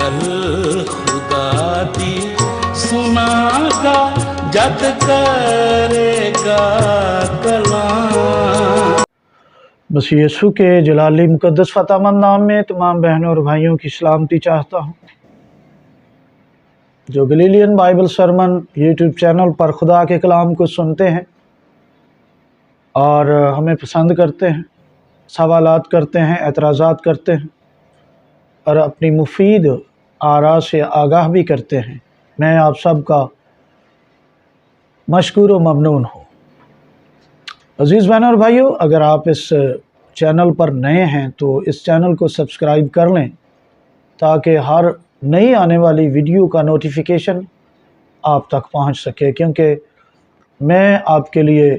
गल खुदा दी सुनागा जद करेगा कलाम। बस यीशु के जलाली मुकद्दस फतामंद नाम में तमाम बहनों और भाइयों की सलामती चाहता हूँ। जो Galilean Bible sermon YouTube channel पर खुदा के कलाम को सुनते हैं और हमें पसंद करते हैं, सवालात करते हैं, एतराज़ात करते हैं और अपनी मुफीद आरा से आगाह भी करते हैं, मैं आप सब का मशकूर व ममनून हूँ। अज़ीज़ बहनों और भाइयों, अगर आप इस चैनल पर नए हैं तो इस चैनल को सब्सक्राइब कर लें ताकि हर नई आने वाली वीडियो का नोटिफिकेशन आप तक पहुंच सके, क्योंकि मैं आपके लिए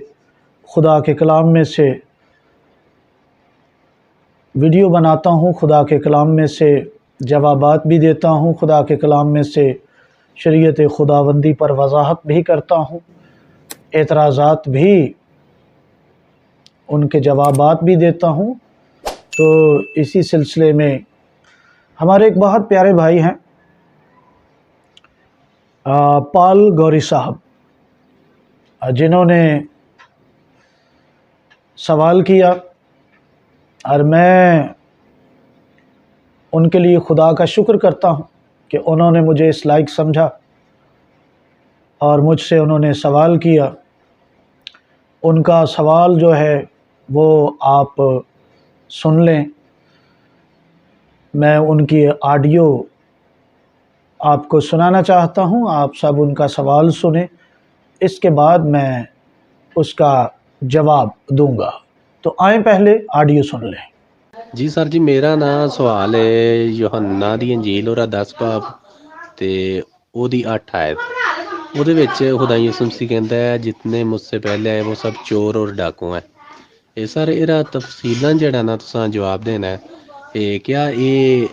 खुदा के कलाम में से वीडियो बनाता हूं, खुदा के कलाम में से जवाबात भी देता हूं, खुदा के कलाम में से शरीयत खुदाबंदी पर वजाहत भी करता हूं, एतराज़ात भी, उनके जवाबात भी देता हूं। तो इसी सिलसिले में हमारे एक बहुत प्यारे भाई हैं पाल गौरी साहब, जिन्होंने सवाल किया और मैं उनके लिए खुदा का शुक्र करता हूं कि उन्होंने मुझे इस लायक समझा और मुझसे उन्होंने सवाल किया। उनका सवाल जो है वो आप सुन लें। मैं उनकी ऑडियो आपको सुनाना चाहता हूं, आप सब उनका सवाल सुने, इसके बाद मैं उसका जवाब दूंगा। तो आए पहले ऑडियो सुन लें। जी सर जी, मेरा ना सवाल है यूहन्ना दी अंजील और 10 बाब ते ओदी 8 आयत। ਉਹਦੇ ਵਿੱਚ खुदा ਯਿਸੂ ਮਸੀਹ ਕਹਿੰਦਾ ਹੈ जितने मुझसे पहले आए वो सब चोर और डाकू हैं। ਇਹ ਸਰ ਇਹਦਾ ਤਫਸੀਲਾਂ ਜਿਹੜਾ ਨਾ ਤੁਸੀਂ ਜਵਾਬ ਦੇਣਾ ਹੈ। ਇਹ क्या ਇਹ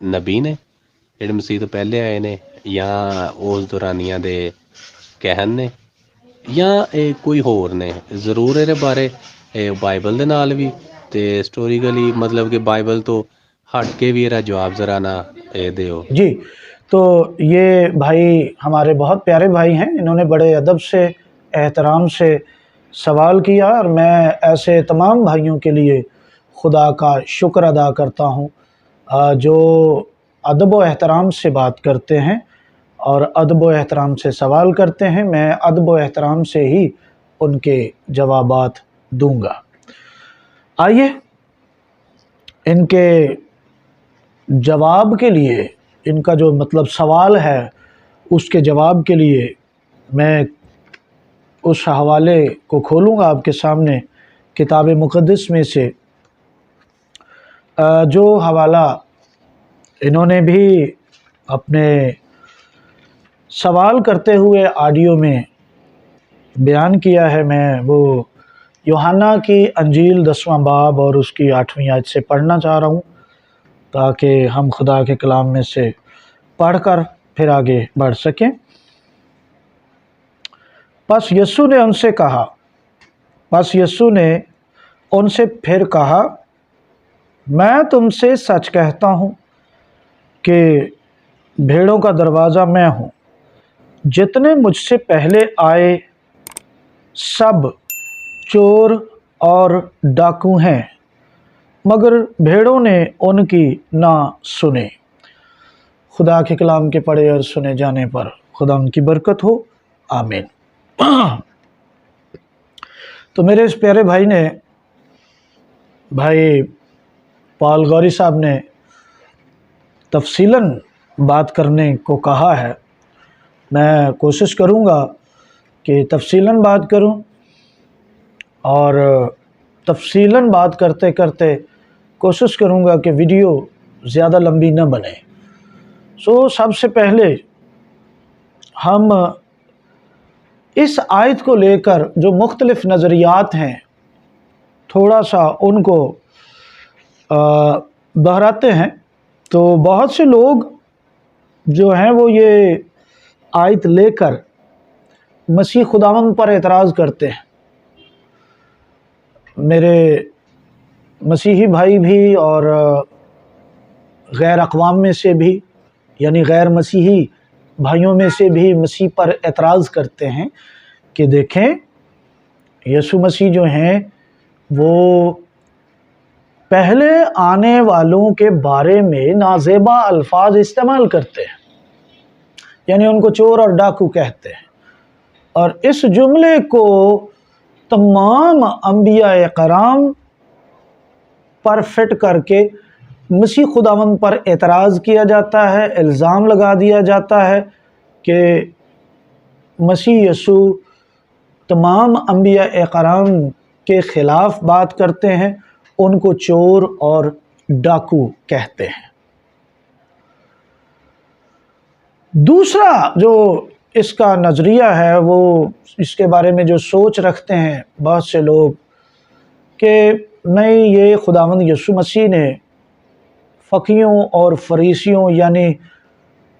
ਨਬੀ ਨੇ ਜਿਹੜੇ ਮਸੀਹ ਤੋਂ ਪਹਿਲੇ ਆਏ ਨੇ ਜਾਂ ਉਸ ਦੌਰਾਨੀਆਂ ਦੇ ਕਹਿਣ ਨੇ ਜਾਂ ਇਹ ਕੋਈ ਹੋਰ ਨੇ? ਜ਼ਰੂਰ ਇਹਦੇ ਬਾਰੇ ਬਾਈਬਲ ਦੇ ਨਾਲ ਵੀ ਤੇ हिस्टोरिकली मतलब कि बाइबल तो हट के भी एरा जवाब ज़रा ना दियो। जी, तो ये भाई हमारे बहुत प्यारे भाई हैं, इन्होंने बड़े अदब से, एहतराम से सवाल किया और मैं ऐसे तमाम भाइयों के लिए खुदा का शुक्र अदा करता हूँ जो अदब व एहतराम से बात करते हैं और अदब व एहतराम से सवाल करते हैं। मैं अदब व एहतराम से ही उनके जवाबात दूंगा। आइए इनके जवाब के लिए, इनका जो मतलब सवाल है उसके जवाब के लिए मैं उस हवाले को खोलूँगा आपके सामने किताब मुक़द्दस में से, जो हवाला इन्होंने भी अपने सवाल करते हुए ऑडियो में बयान किया है। मैं वो यूहन्ना की अंजील 10वां बाब और उसकी 8वीं आयत से पढ़ना चाह रहा हूँ ताकि हम खुदा के कलाम में से पढ़कर फिर आगे बढ़ सकें। बस यीशु ने उनसे कहा, बस यीशु ने उनसे फिर कहा, मैं तुमसे सच कहता हूँ कि भेड़ों का दरवाज़ा मैं हूँ। जितने मुझसे पहले आए सब चोर और डाकू हैं, मगर भेड़ों ने उनकी ना सुने। खुदा के कलाम के पढ़े और सुने जाने पर खुदा उनकी बरकत हो, आमीन। तो मेरे इस प्यारे भाई ने, भाई पाल गौरी साहब ने तफसीलन बात करने को कहा है। मैं कोशिश करूँगा कि तफसीलन बात करूँ और तफसीलन बात करते करते कोशिश करूँगा कि वीडियो ज़्यादा लंबी न बने। सबसे पहले हम इस आयत को लेकर जो मुख्तलिफ़ नज़रियात हैं थोड़ा सा उनको दोहराते हैं। तो बहुत से लोग जो हैं वो ये आयत लेकर मसीह खुदावंद पर एतराज़ करते हैं। मेरे मसीही भाई भी और गैर अक़वाम में से भी یعنی غیر مسیحی بھائیوں میں سے بھی مسیح پر اعتراض کرتے ہیں کہ دیکھیں یسوع مسیح جو ہیں وہ پہلے آنے والوں کے بارے میں نازیبا الفاظ استعمال کرتے ہیں، یعنی ان کو چور اور ڈاکو کہتے ہیں، اور اس جملے کو تمام انبیاء کرام پر فٹ کر کے مسیح خداوند پر اعتراض کیا جاتا ہے، الزام لگا دیا جاتا ہے کہ مسیح یسوع تمام انبیاء کرام کے خلاف بات کرتے ہیں، ان کو چور اور ڈاکو کہتے ہیں۔ دوسرا جو اس کا نظریہ ہے وہ اس کے بارے میں جو سوچ رکھتے ہیں بہت سے لوگ کہ نہیں، یہ خداوند یسوع مسیح نے فقیوں اور فریسیوں یعنی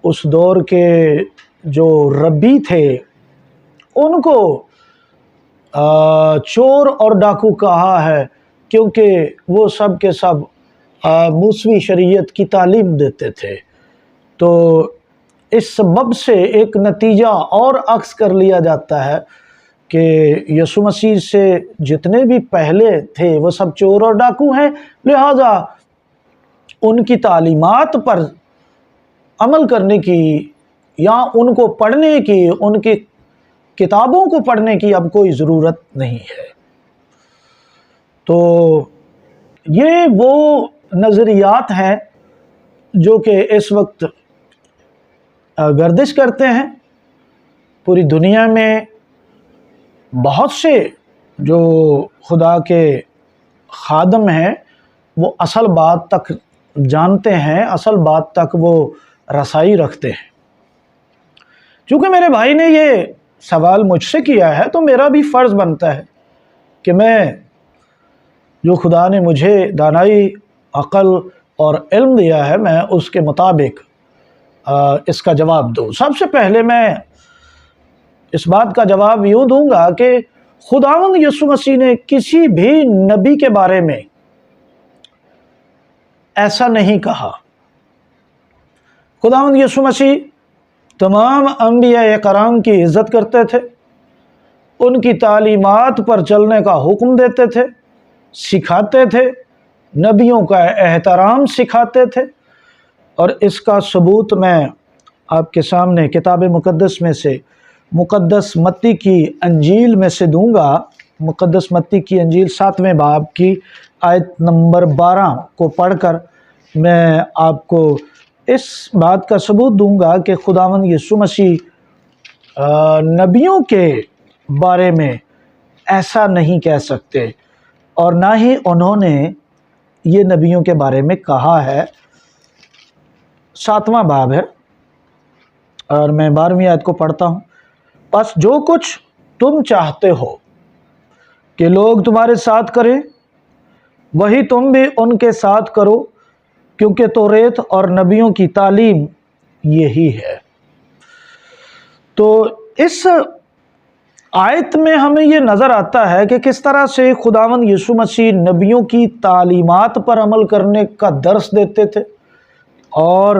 اس دور کے جو ربی تھے ان کو چور اور ڈاکو کہا ہے، کیونکہ وہ سب کے سب موسوی شریعت کی تعلیم دیتے تھے۔ تو اس سبب سے ایک نتیجہ اور عکس کر لیا جاتا ہے کہ یسوع مسیح سے جتنے بھی پہلے تھے وہ سب چور اور ڈاکو ہیں، لہذا ان کی تعلیمات پر عمل کرنے کی یا ان کو پڑھنے کی، ان کی کتابوں کو پڑھنے کی اب کوئی ضرورت نہیں ہے۔ تو یہ وہ نظریات ہیں جو کہ اس وقت گردش کرتے ہیں پوری دنیا میں۔ بہت سے جو خدا کے خادم ہیں وہ اصل بات تک جانتے ہیں، اصل بات تک وہ رسائی رکھتے ہیں۔ چونکہ میرے بھائی نے یہ سوال مجھ سے کیا ہے تو میرا بھی فرض بنتا ہے کہ میں جو خدا نے مجھے دانائی، عقل اور علم دیا ہے میں اس کے مطابق اس کا جواب دوں۔ سب سے پہلے میں اس بات کا جواب یوں دوں گا کہ خداوند یسوع مسیح نے کسی بھی نبی کے بارے میں ایسا نہیں کہا۔ خداوند یسوع مسیح تمام انبیاء کرام کی عزت کرتے تھے، ان کی تعلیمات پر چلنے کا حکم دیتے تھے، سکھاتے تھے، نبیوں کا احترام سکھاتے تھے، اور اس کا ثبوت میں آپ کے سامنے کتاب مقدس میں سے مقدس متی کی انجیل میں سے دوں گا۔ مقدس متی کی انجیل 7ویں باب کی آیت نمبر 12 کو پڑھ کر میں آپ کو اس بات کا ثبوت دوں گا کہ خداوند یسوع مسیح نبیوں کے بارے میں ایسا نہیں کہہ سکتے، اور نہ ہی انہوں نے یہ نبیوں کے بارے میں کہا ہے۔ 7واں باب ہے اور میں 12ویں آیت کو پڑھتا ہوں۔ بس جو کچھ تم چاہتے ہو کہ لوگ تمہارے ساتھ کریں وہی تم بھی ان کے ساتھ کرو، کیونکہ توریت اور نبیوں کی تعلیم یہی ہے۔ تو اس آیت میں ہمیں یہ نظر آتا ہے کہ کس طرح سے خداوند یسوع مسیح نبیوں کی تعلیمات پر عمل کرنے کا درس دیتے تھے اور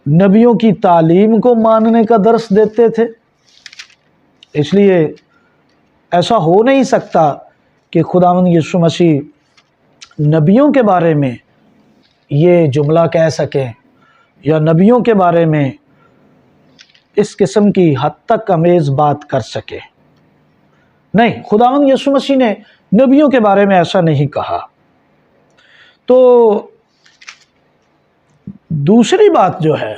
نبیوں کی تعلیم کو ماننے کا درس دیتے تھے۔ اس لیے ایسا ہو نہیں سکتا کہ خداوند یسوع مسیح نبیوں کے بارے میں یہ جملہ کہہ سکیں یا نبیوں کے بارے میں اس قسم کی حد تک امیز بات کر سکے۔ نہیں، خداوند یسوع مسیح نے نبیوں کے بارے میں ایسا نہیں کہا۔ تو دوسری بات جو ہے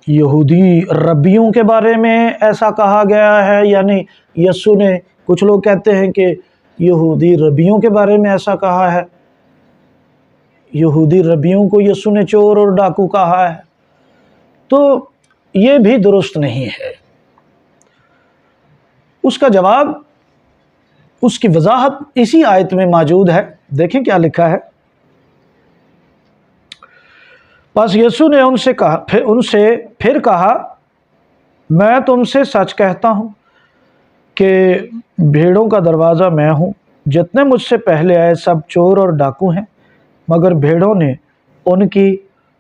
یہودی ربیوں کے بارے میں ایسا کہا گیا ہے، یعنی یسوع نے، کچھ لوگ کہتے ہیں کہ یہودی ربیوں کے بارے میں ایسا کہا ہے، یہودی ربیوں کو یسوع نے چور اور ڈاکو کہا ہے، تو یہ بھی درست نہیں ہے۔ اس کا جواب، اس کی وضاحت اسی آیت میں موجود ہے۔ دیکھیں کیا لکھا ہے۔ بس یسوع نے ان سے پھر کہا، میں تم سے سچ کہتا ہوں کہ بھیڑوں کا دروازہ میں ہوں۔ جتنے مجھ سے پہلے آئے سب چور اور ڈاکو ہیں، مگر بھیڑوں نے उनकी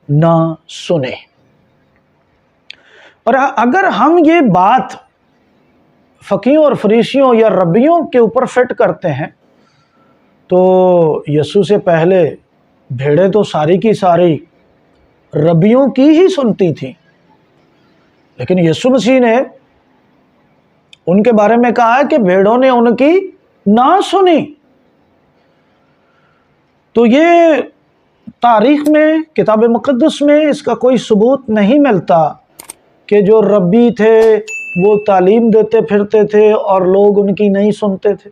ना सुने। और अगर हम ये बात फकीहों और फरीसियों या रब्बियों के ऊपर फिट करते हैं तो यीशु से पहले भेड़ें तो सारी की सारी रब्बियों की ही सुनती थी, लेकिन यीशु मसीह ने उनके बारे में कहा है कि भेड़ों ने उनकी ना सुनी। तो ये तारीख में, किताब मुक़द्दस में इसका कोई सबूत नहीं मिलता कि जो रब्बी थे वो तालीम देते फिरते थे और लोग उनकी नहीं सुनते थे।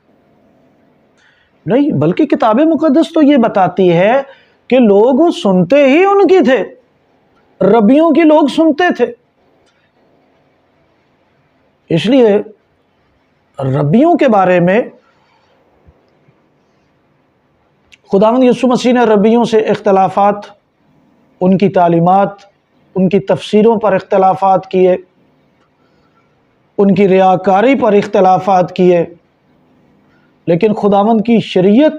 नहीं, बल्कि किताब मुक़द्दस तो ये बताती है कि लोग सुनते ही उनकी थे, रब्बियों की लोग सुनते थे। इसलिए रब्बियों के बारे में खुदावंद यीशु मसीह ने रब्बियों से इख्तलाफात, उनकी तालीमात, उनकी तफसीरों पर इख्तलाफात किए, उनकी रियाकारी पर इख्तलाफात किए, लेकिन खुदावंद की शरीयत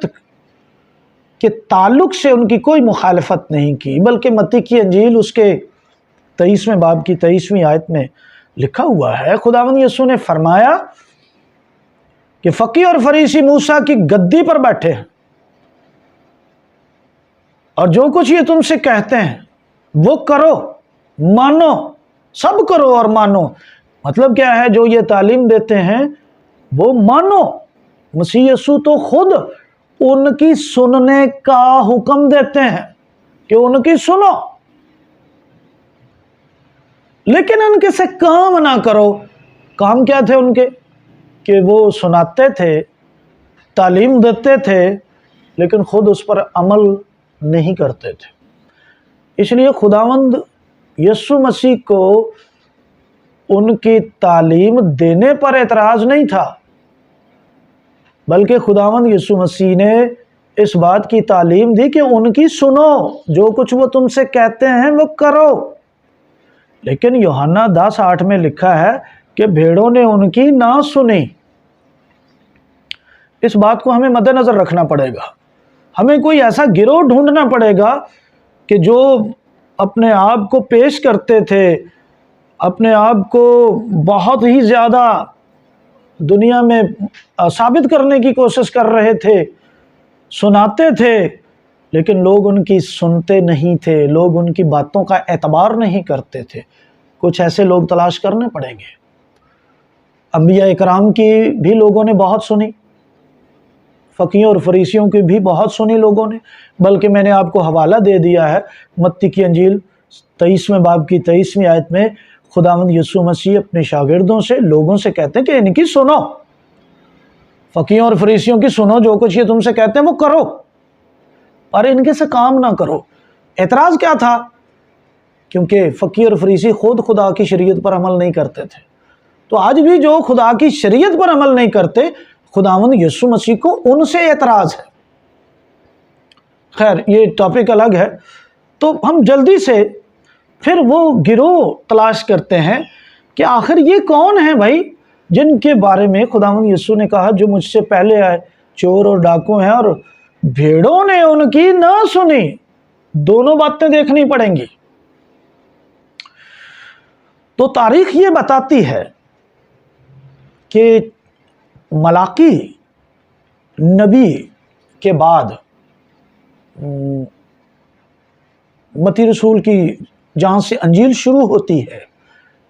के ताल्लुक से उनकी कोई मुखालफत नहीं की। बल्कि मत्ती की अंजील उसके 23वें बाब की 23वीं आयत में लिखा हुआ है, खुदावंद यीशु ने फरमाया कि फकीह और फरीसी मूसा की गद्दी पर बैठे हैं और जो कुछ ये तुमसे कहते हैं वो करो, मानो, सब करो और मानो। मतलब क्या है? जो ये तालीम देते हैं वो मानो। मसीह यीशु तो खुद उनकी सुनने का हुक्म देते हैं कि उनकी सुनो, लेकिन उनके से काम ना करो। काम क्या थे उनके? कि वो सुनाते थे, तालीम देते थे, लेकिन खुद उस पर अमल नहीं करते थे। इसलिए खुदावंद यीशु मसीह को उनकी तालीम देने पर एतराज़ नहीं था, बल्कि खुदावंद यीशु मसीह ने इस बात की तालीम दी कि उनकी सुनो, जो कुछ वो तुमसे कहते हैं वो करो। लेकिन यूहन्ना 10:8 में लिखा है कि भेड़ों ने उनकी ना सुनी। इस बात को हमें मद्देनज़र रखना पड़ेगा। हमें कोई ऐसा गिरोह ढूंढना पड़ेगा कि जो अपने आप को पेश करते थे, अपने आप को बहुत ही ज़्यादा दुनिया में साबित करने की कोशिश कर रहे थे, सुनाते थे, लेकिन लोग उनकी सुनते नहीं थे, लोग उनकी बातों का एतबार नहीं करते थे। कुछ ऐसे लोग तलाश करने पड़ेंगे। अंबिया इकराम की भी लोगों ने बहुत सुनी, फकीहों और फरीसियों की भी बहुत सुनी लोगों ने। बल्कि मैंने आपको हवाला दे दिया है, मत्ती की अंजील 23वें बाब की 23वीं आयत में खुदावंद यीशु मसीह अपने शागिर्दों से, लोगों से कहते हैं कि इनकी सुनो, फकीहों और फरीसियों की सुनो, जो कुछ ये तुमसे कहते हैं वो करो, और इनके से काम ना करो। एतराज़ क्या था? क्योंकि फकीह और फरीसी खुद खुदा की शरीयत पर अमल नहीं करते थे। तो आज भी जो खुदा की शरीयत पर अमल नहीं करते, खुदावंद यीशु मसीह को उनसे एतराज़ है। खैर, ये टॉपिक अलग है। तो हम जल्दी से फिर वो गिरोह तलाश करते हैं कि आखिर ये कौन है भाई, जिनके बारे में खुदावंद यीशु ने कहा जो मुझसे पहले आए चोर और डाकू हैं और भेड़ों ने उनकी ना सुनी। दोनों बातें देखनी पड़ेंगी। तो तारीख ये बताती है कि मलाकी नबी के बाद मत्ती रसूल की जहाँ से अंजील शुरू होती है,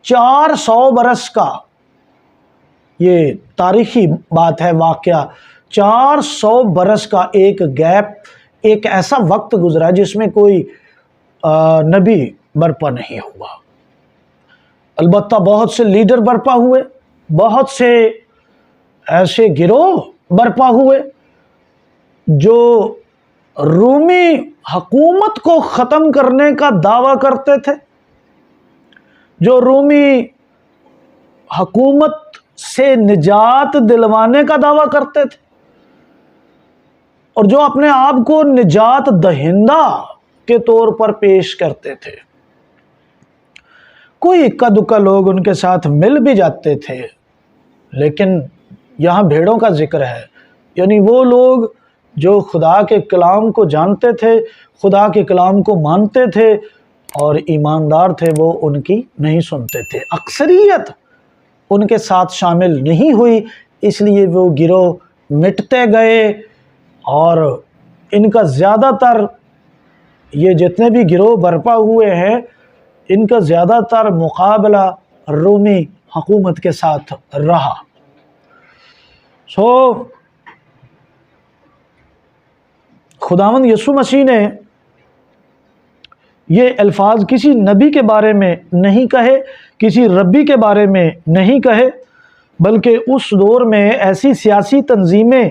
400 बरस का ये तारीखी बात है, वाक़या। 400 बरस का एक गैप, एक ऐसा वक्त गुजरा जिसमें कोई नबी बर्पा नहीं हुआ। अलबत्ता बहुत से लीडर बर्पा हुए, बहुत से ऐसे गिरोह बर्पा हुए जो रूमी हुकूमत को ख़त्म करने का दावा करते थे, जो रूमी हुकूमत से निजात दिलवाने का दावा करते थे, और जो अपने आप को निजात दहिंदा के तौर पर पेश करते थे। कोई इक्का दुक्का लोग उनके साथ मिल भी जाते थे, लेकिन यहाँ भेड़ों का जिक्र है, यानी वो लोग جو خدا کے کلام کو جانتے تھے، خدا کے کلام کو مانتے تھے اور ایماندار تھے، وہ ان کی نہیں سنتے تھے۔ اکثریت ان کے ساتھ شامل نہیں ہوئی، اس لیے وہ گروہ مٹتے گئے، اور ان کا زیادہ تر، یہ جتنے بھی گروہ برپا ہوئے ہیں، ان کا زیادہ تر مقابلہ رومی حکومت کے ساتھ رہا۔ خداوند یسوع مسیح نے یہ الفاظ کسی نبی کے بارے میں نہیں کہے، کسی ربی کے بارے میں نہیں کہے، بلکہ اس دور میں ایسی سیاسی تنظیمیں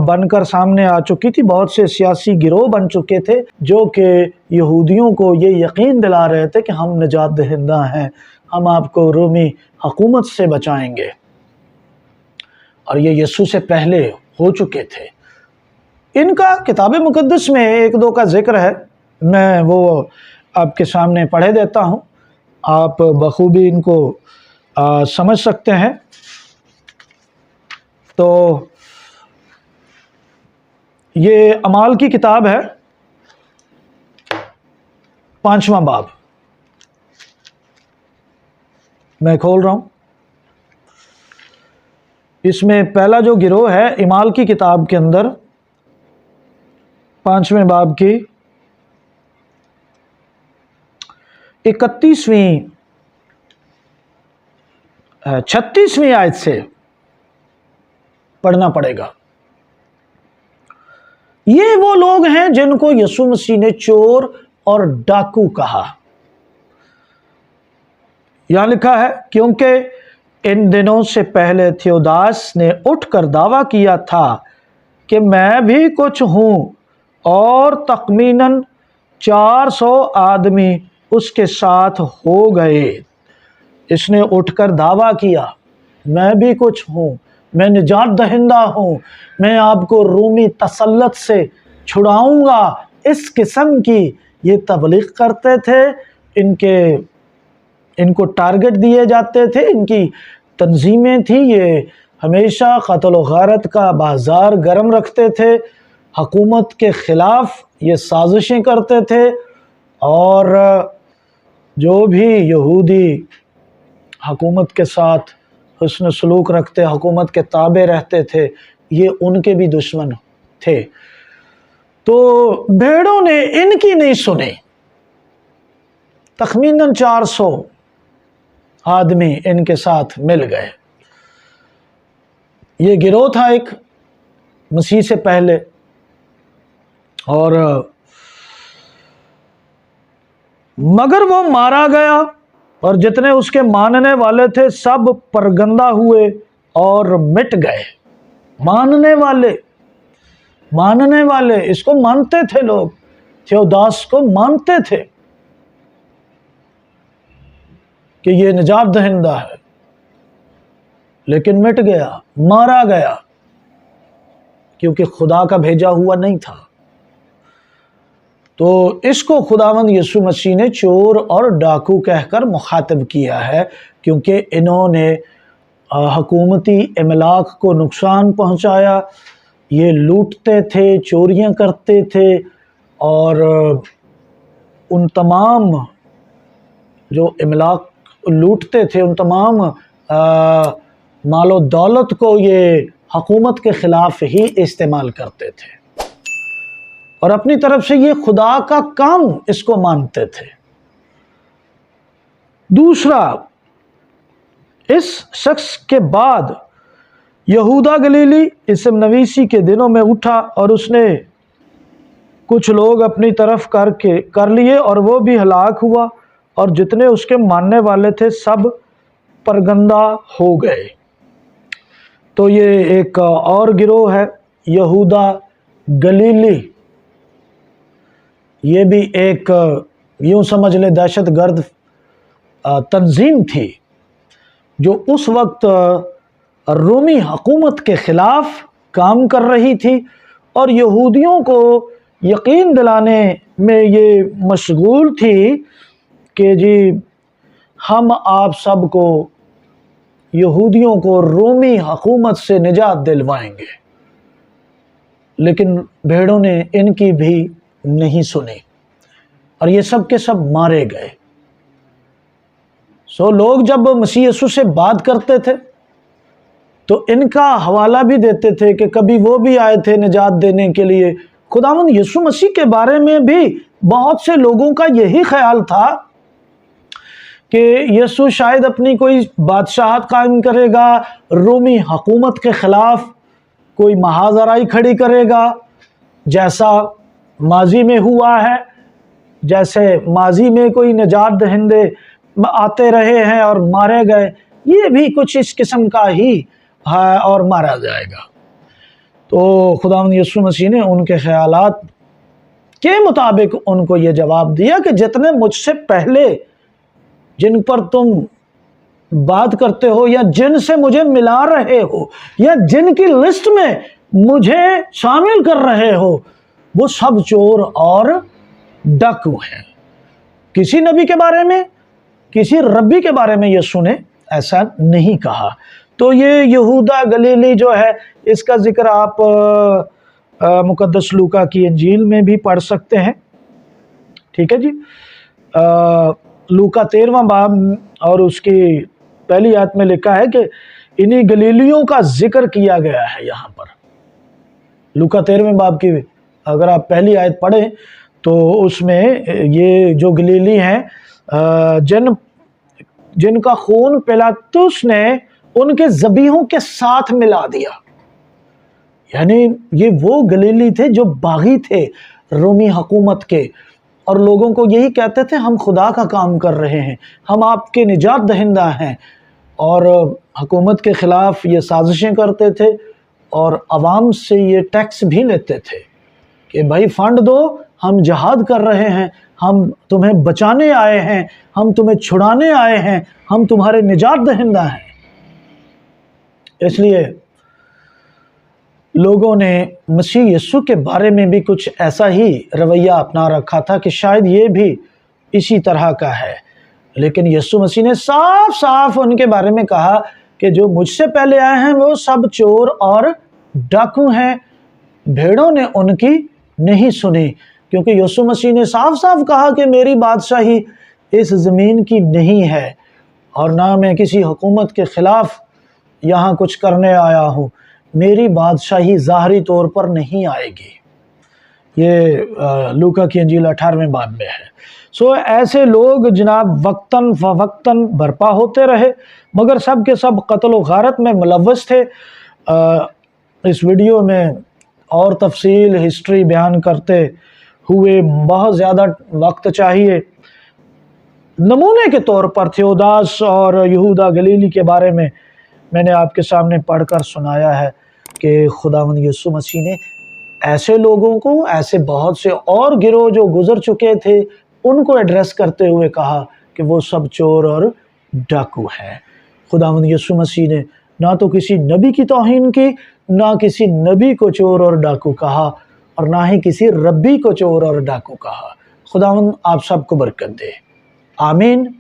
بن کر سامنے آ چکی تھی، بہت سے سیاسی گروہ بن چکے تھے جو کہ یہودیوں کو یہ یقین دلا رہے تھے کہ ہم نجات دہندہ ہیں، ہم آپ کو رومی حکومت سے بچائیں گے، اور یہ یسوع سے پہلے ہو چکے تھے۔ ان کا کتاب مقدس میں ایک دو کا ذکر ہے، میں وہ آپ کے سامنے پڑھے دیتا ہوں، آپ بخوبی ان کو سمجھ سکتے ہیں۔ تو یہ اعمال کی کتاب ہے، 5واں باب، میں کھول رہا ہوں۔ اس میں پہلا جو گروہ ہے اعمال کی کتاب کے اندر 5ویں باب کی 36ویں آیت سے پڑھنا پڑے گا۔ یہ وہ لوگ ہیں جن کو یسوع مسیح نے چور اور ڈاکو کہا۔ یہاں لکھا ہے، کیونکہ ان دنوں سے پہلے تھیوداس نے اٹھ کر دعویٰ کیا تھا کہ میں بھی کچھ ہوں، اور تخمیناً 400 آدمی اس کے ساتھ ہو گئے۔ اس نے اٹھ کر دعویٰ کیا، میں بھی کچھ ہوں، میں نجات دہندہ ہوں، میں آپ کو رومی تسلط سے چھڑاؤں گا، اس قسم کی یہ تبلیغ کرتے تھے۔ ان کو ٹارگٹ دیے جاتے تھے، ان کی تنظیمیں تھیں، یہ ہمیشہ قتل و غارت کا بازار گرم رکھتے تھے، حکومت کے خلاف یہ سازشیں کرتے تھے، اور جو بھی یہودی حکومت کے ساتھ حسن سلوک رکھتے، حکومت کے تابع رہتے تھے، یہ ان کے بھی دشمن تھے۔ تو بھیڑوں نے ان کی نہیں سنی، تخمیناً 400 آدمی ان کے ساتھ مل گئے۔ یہ گروہ تھا ایک مسیح سے پہلے، اور مگر وہ مارا گیا، اور جتنے اس کے ماننے والے تھے سب پرگندہ ہوئے اور مٹ گئے۔ ماننے والے اس کو مانتے تھے، لوگ تھیوداس کو مانتے تھے کہ یہ نجات دہندہ ہے، لیکن مٹ گیا، مارا گیا، کیونکہ خدا کا بھیجا ہوا نہیں تھا۔ تو اس کو خداوند یسوع مسیح نے چور اور ڈاکو کہہ کر مخاطب کیا ہے، کیونکہ انہوں نے حکومتی املاک کو نقصان پہنچایا، یہ لوٹتے تھے، چوریاں کرتے تھے، اور ان تمام جو املاک لوٹتے تھے، ان تمام مال و دولت کو یہ حکومت کے خلاف ہی استعمال کرتے تھے، اور اپنی طرف سے یہ خدا کا کام اس کو مانتے تھے۔ دوسرا، اس شخص کے بعد یہودا گلیلی اسم نویسی کے دنوں میں اٹھا، اور اس نے کچھ لوگ اپنی طرف کر لیے، اور وہ بھی ہلاک ہوا، اور جتنے اس کے ماننے والے تھے سب پرگندہ ہو گئے۔ تو یہ ایک اور گروہ ہے، یہودا گلیلی، یہ بھی ایک یوں سمجھ لے دہشت گرد تنظیم تھی جو اس وقت رومی حکومت کے خلاف کام کر رہی تھی، اور یہودیوں کو یقین دلانے میں یہ مشغول تھی کہ جی ہم آپ سب کو، یہودیوں کو، رومی حکومت سے نجات دلوائیں گے۔ लेकिन भेड़ों ने इनकी भी नहीं सुनी और ये सब के सब मारे गए। लोग जब मसीह यीशु से बात करते थे तो इनका हवाला भी देते थे कि कभी वो भी आए थे निजात देने के लिए। खुदावंद यीशु मसीह के बारे में भी बहुत से लोगों का यही ख्याल था कि यीशु शायद अपनी कोई बादशाहत कायम करेगा, रोमी हुकूमत के ख़िलाफ़ कोई महाजराई खड़ी करेगा, जैसा माजी में हुआ है, जैसे माजी में कोई निजात दहिंदे आते रहे हैं और मारे गए, ये भी कुछ इस किस्म का ही है और मारा जाएगा। तो खुदावंद यीशु मसीह ने उनके ख्यालात के मुताबिक उनको ये जवाब दिया कि जितने मुझसे पहले जिन पर तुम बात करते हो या जिनसे मुझे मिला रहे हो या जिनकी लिस्ट में मुझे शामिल कर रहे हो, वो सब चोर और डाकू हैं। किसी नबी के बारे में, किसी रब्बी के बारे में यीशु ने ऐसा नहीं कहा। तो ये यहूदा गलीली जो है, इसका जिक्र आप मुकद्दस लूका की इंजील में भी पढ़ सकते हैं। ठीक है जी। लूका 13वां बाब और उसकी पहली आयत में लिखा है कि इन्हीं गलीलियों का जिक्र किया गया है यहाँ पर। लूका 13वें बाब की अगर आप पहली आयत पढ़ें तो उसमें ये जो गलीली हैं जिनका खून पिलातुस ने उनके ज़बीहों के साथ मिला दिया, यानी ये वो गलीली थे जो बागी थे रोमी हुकूमत के, और लोगों को यही कहते थे हम खुदा का काम कर रहे हैं, हम आपके निजात दहिंदा हैं, और हुकूमत के ख़िलाफ़ ये साजिशें करते थे और आवाम से ये टैक्स भी लेते थे कि भाई फ़ंड दो, हम जहाद कर रहे हैं, हम तुम्हें बचाने आए हैं, हम तुम्हें छुड़ाने आए हैं, हम तुम्हारे निजात दहिंदा हैं। इसलिए लोगों ने मसीह यीशु के बारे में भी कुछ ऐसा ही रवैया अपना रखा था कि शायद ये भी इसी तरह का है। लेकिन यीशु मसीह ने साफ साफ उनके बारे में कहा कि जो मुझसे पहले आए हैं वो सब चोर और डाकू हैं, भेड़ों ने उनकी नहीं सुनी, क्योंकि यीशु मसीह ने साफ साफ कहा कि मेरी बादशाही इस ज़मीन की नहीं है और ना मैं किसी हुकूमत के ख़िलाफ़ यहाँ कुछ करने आया हूँ, मेरी बादशाही ज़ाहरी तौर पर नहीं आएगी। ये लूका की इंजील 18वें बाब में है। ऐसे लोग जनाब वक्तन फ़वक्तन बर्पा होते रहे, मगर सब के सब कत्ल व गारत में मुलव्वस थे। इस वीडियो में और तफसील हिस्ट्री बयान करते हुए बहुत ज़्यादा वक्त चाहिए। नमूने के तौर पर थियोदास और यहूदा गलीली के बारे में मैंने आपके सामने पढ़कर सुनाया है कि खुदावंद यीशु मसीह ने ऐसे लोगों को, ऐसे बहुत से और गिरोह जो गुजर चुके थे, उनको एड्रेस करते हुए कहा कि वो सब चोर और डाकू हैं। खुदावंद यीशु मसीह ने ना तो किसी नबी की तौहीन की, ना किसी नबी को चोर और डाकू कहा, और ना ही किसी रब्बी को चोर और डाकू कहा। खुदावंद आप सबको बरकत दे। आमीन।